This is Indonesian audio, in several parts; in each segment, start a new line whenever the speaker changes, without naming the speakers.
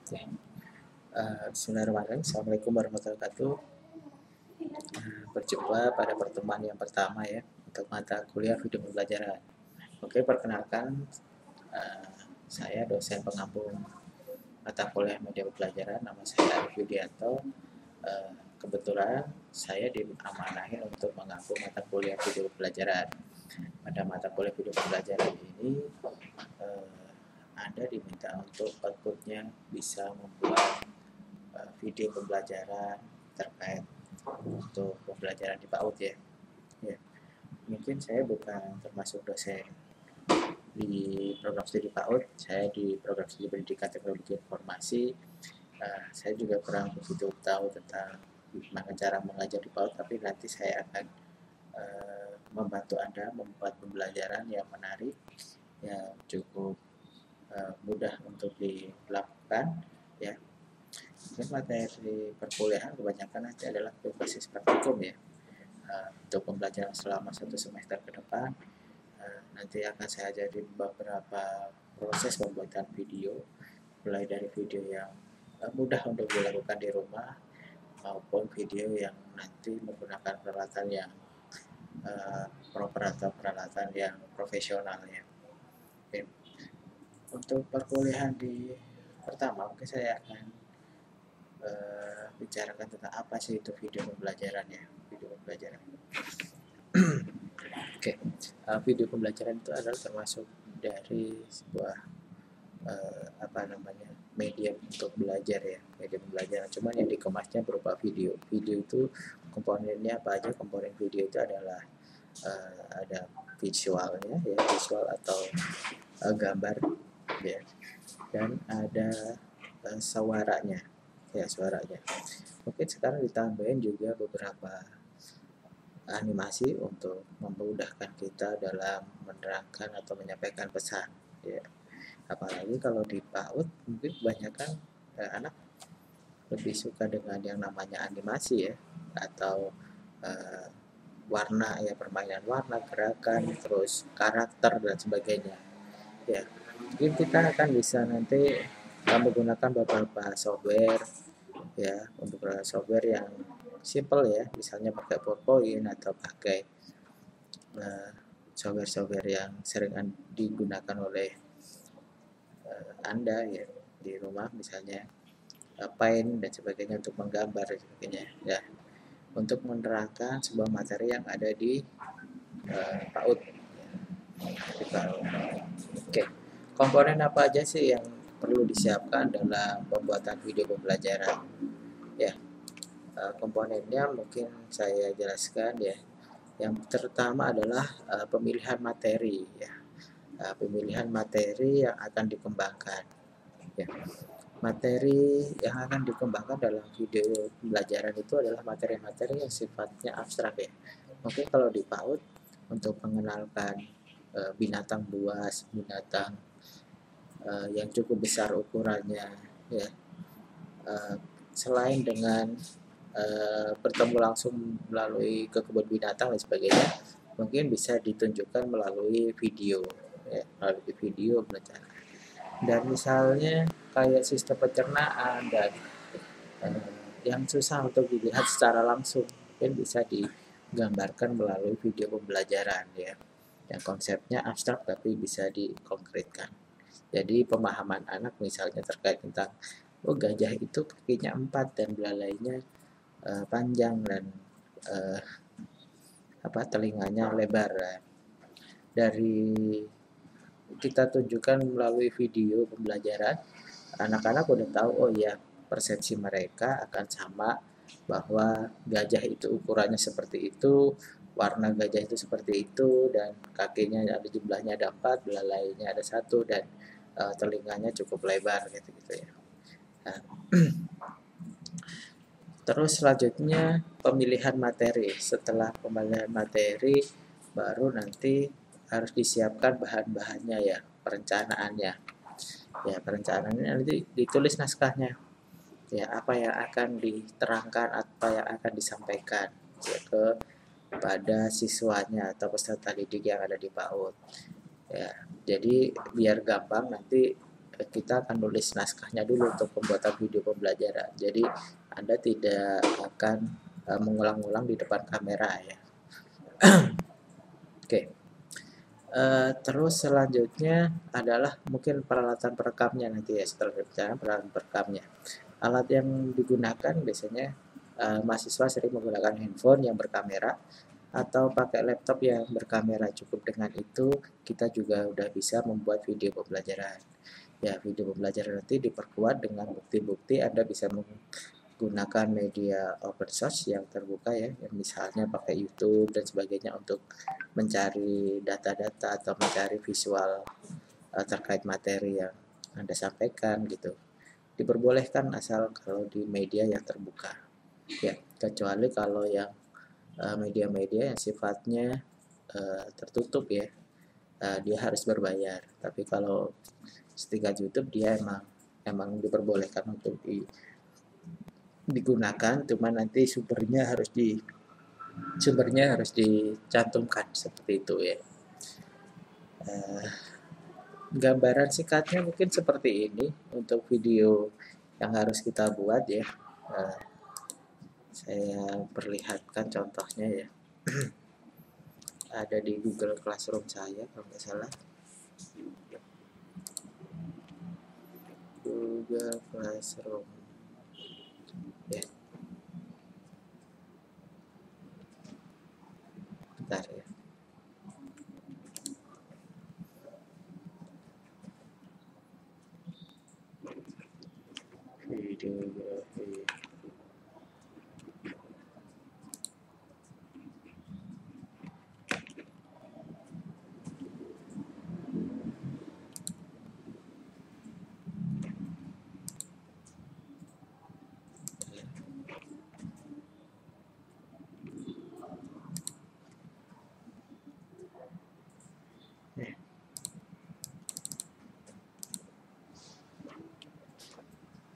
Oke. Bismillahirrahmanirrahim. Assalamualaikum warahmatullahi wabarakatuh. Berjumpa pada pertemuan yang pertama ya untuk mata kuliah video pembelajaran. Oke, perkenalkan saya dosen pengampu mata kuliah media pembelajaran. Nama saya Arif Widianto. Kebetulan saya diamanahi untuk mengampu mata kuliah video pembelajaran. Pada mata kuliah video pembelajaran ini Anda diminta untuk outputnya bisa membuat video pembelajaran terkait untuk pembelajaran di PAUD ya. Mungkin saya bukan termasuk dosen di program studi PAUD, saya di program studi pendidikan teknologi informasi. Saya juga kurang begitu tahu tentang bagaimana cara mengajar di PAUD, tapi nanti saya akan membantu Anda membuat pembelajaran yang menarik, yang cukup mudah untuk dilakukan ya. Mungkin materi perkuliahan kebanyakan nanti adalah berbasis praktikum ya. Untuk pembelajaran selama 1 semester ke depan nanti akan saya ajari beberapa proses pembuatan video, mulai dari video yang mudah untuk dilakukan di rumah maupun video yang nanti menggunakan peralatan yang proper atau peralatan yang profesional ya. Oke. Untuk perkuliahan di pertama mungkin saya akan bicarakan tentang apa sih itu video pembelajaran ya. Video pembelajaran. Oke, video pembelajaran itu adalah termasuk dari sebuah media untuk belajar ya, media pembelajaran. Cuman yang dikemasnya berupa video. Video itu komponennya apa aja? Komponen video itu adalah ada visualnya ya, visual atau gambar ya, dan ada suaranya ya, suaranya. Mungkin sekarang ditambahin juga beberapa animasi untuk memudahkan kita dalam menerangkan atau menyampaikan pesan ya. Apalagi kalau di PAUD mungkin kebanyakan anak lebih suka dengan yang namanya animasi ya, atau warna ya, permainan warna, gerakan, terus karakter dan sebagainya ya. Mungkin kita akan bisa nanti menggunakan beberapa software ya, untuk software yang simple ya, misalnya pakai PowerPoint atau pakai software-software yang sering digunakan oleh Anda ya di rumah, misalnya Paint dan sebagainya untuk menggambar dan sebagainya ya, untuk menerangkan sebuah materi yang ada di PAUD. Oke, komponen apa aja sih yang perlu disiapkan dalam pembuatan video pembelajaran ya? Komponennya mungkin saya jelaskan ya. Yang pertama adalah pemilihan materi ya. Pemilihan materi yang akan dikembangkan ya. Materi yang akan dikembangkan dalam video pembelajaran itu adalah materi-materi yang sifatnya abstrak ya. Mungkin kalau di PAUD untuk mengenalkan binatang buas, binatang yang cukup besar ukurannya ya, selain dengan bertemu langsung melalui ke kebun binatang dan sebagainya, mungkin bisa ditunjukkan melalui video ya, melalui video belajar. Dan misalnya kayak sistem pencernaan dan yang susah untuk dilihat secara langsung, mungkin bisa digambarkan melalui video pembelajaran ya, yang konsepnya abstrak tapi bisa dikonkretkan. Jadi pemahaman anak misalnya terkait tentang gajah itu kakinya 4 dan belalainya panjang dan telinganya lebar. Dari kita tunjukkan melalui video pembelajaran, anak-anak udah tahu, oh ya, persepsi mereka akan sama bahwa gajah itu ukurannya seperti itu, warna gajah itu seperti itu, dan kakinya ada jumlahnya ada 4, belalainya ada 1, dan telinganya cukup lebar gitu ya. Nah, terus selanjutnya pemilihan materi. Setelah pemilihan materi baru nanti harus disiapkan bahan-bahannya ya, perencanaannya. Ya, perencanaannya nanti ditulis naskahnya. Ya, apa yang akan diterangkan, apa yang akan disampaikan ya, kepada siswanya atau peserta didik yang ada di PAUD. Ya, jadi biar gampang nanti kita akan nulis naskahnya dulu untuk pembuatan video pembelajaran. Jadi Anda tidak akan mengulang-ulang di depan kamera ya. Oke. Terus selanjutnya adalah mungkin peralatan perekamnya nanti ya, setelah berbicara peralatan perekamnya. Alat yang digunakan biasanya mahasiswa sering menggunakan handphone yang berkamera atau pakai laptop yang berkamera. Cukup dengan itu kita juga udah bisa membuat video pembelajaran. Ya, video pembelajaran nanti diperkuat dengan bukti-bukti Anda bisa menggunakan media open source yang terbuka ya, yang misalnya pakai YouTube dan sebagainya untuk mencari data-data atau mencari visual terkait materi yang Anda sampaikan gitu. Diperbolehkan asal kalau di media yang terbuka. Ya, kecuali kalau yang media-media yang sifatnya tertutup ya, dia harus berbayar. Tapi kalau setingkat YouTube dia emang diperbolehkan untuk digunakan, cuma nanti sumbernya harus dicantumkan seperti itu ya. Gambaran singkatnya mungkin seperti ini untuk video yang harus kita buat ya. Saya perlihatkan contohnya ya. Ada di Google Classroom saya kalau nggak salah. Google Classroom ya. Bentar ya. Videografi.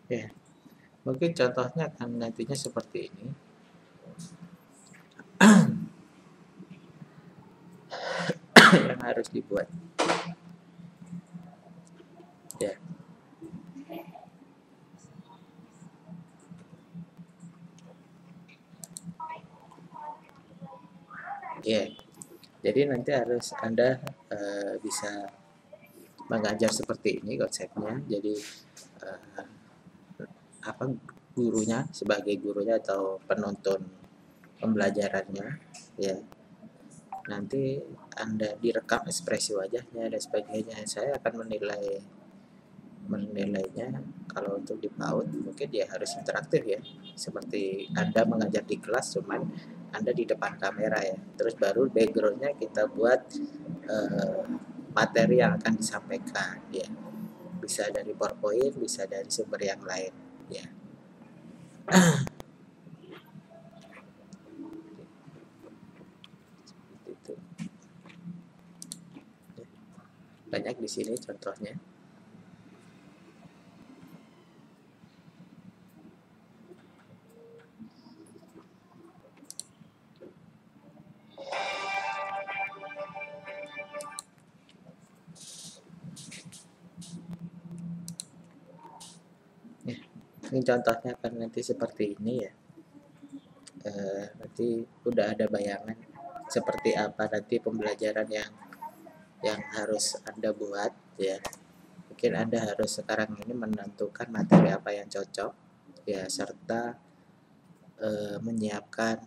Ya, mungkin contohnya akan nantinya seperti ini. Yang harus dibuat. Ya. Ya. Jadi nanti harus Anda bisa mengajar seperti ini konsepnya. Jadi gurunya sebagai gurunya atau penonton pembelajarannya ya, nanti Anda direkam ekspresi wajahnya dan sebagainya. Saya akan menilainya. Kalau untuk di PAUD mungkin dia harus interaktif ya, seperti Anda mengajar di kelas cuman Anda di depan kamera ya, terus baru backgroundnya kita buat materi yang akan disampaikan ya, bisa dari PowerPoint, bisa dari sumber yang lain ya. Itu banyak di sini contohnya. Ini contohnya akan nanti seperti ini ya. Nanti udah ada bayangan seperti apa nanti pembelajaran yang harus Anda buat ya. Mungkin Anda harus sekarang ini menentukan materi apa yang cocok ya, serta menyiapkan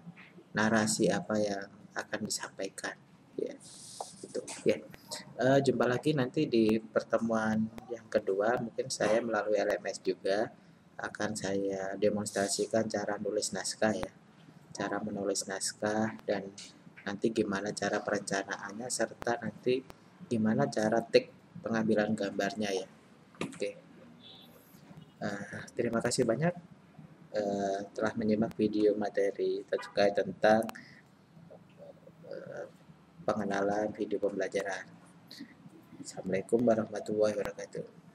narasi apa yang akan disampaikan ya. Itu ya. Jumpa lagi nanti di pertemuan yang kedua. Mungkin saya melalui LMS juga akan saya demonstrasikan cara nulis naskah ya, cara menulis naskah, dan nanti gimana cara perencanaannya, serta nanti gimana cara pengambilan gambarnya ya. Oke. Terima kasih banyak telah menyimak video materi terkait tentang pengenalan video pembelajaran. Assalamualaikum warahmatullahi wabarakatuh.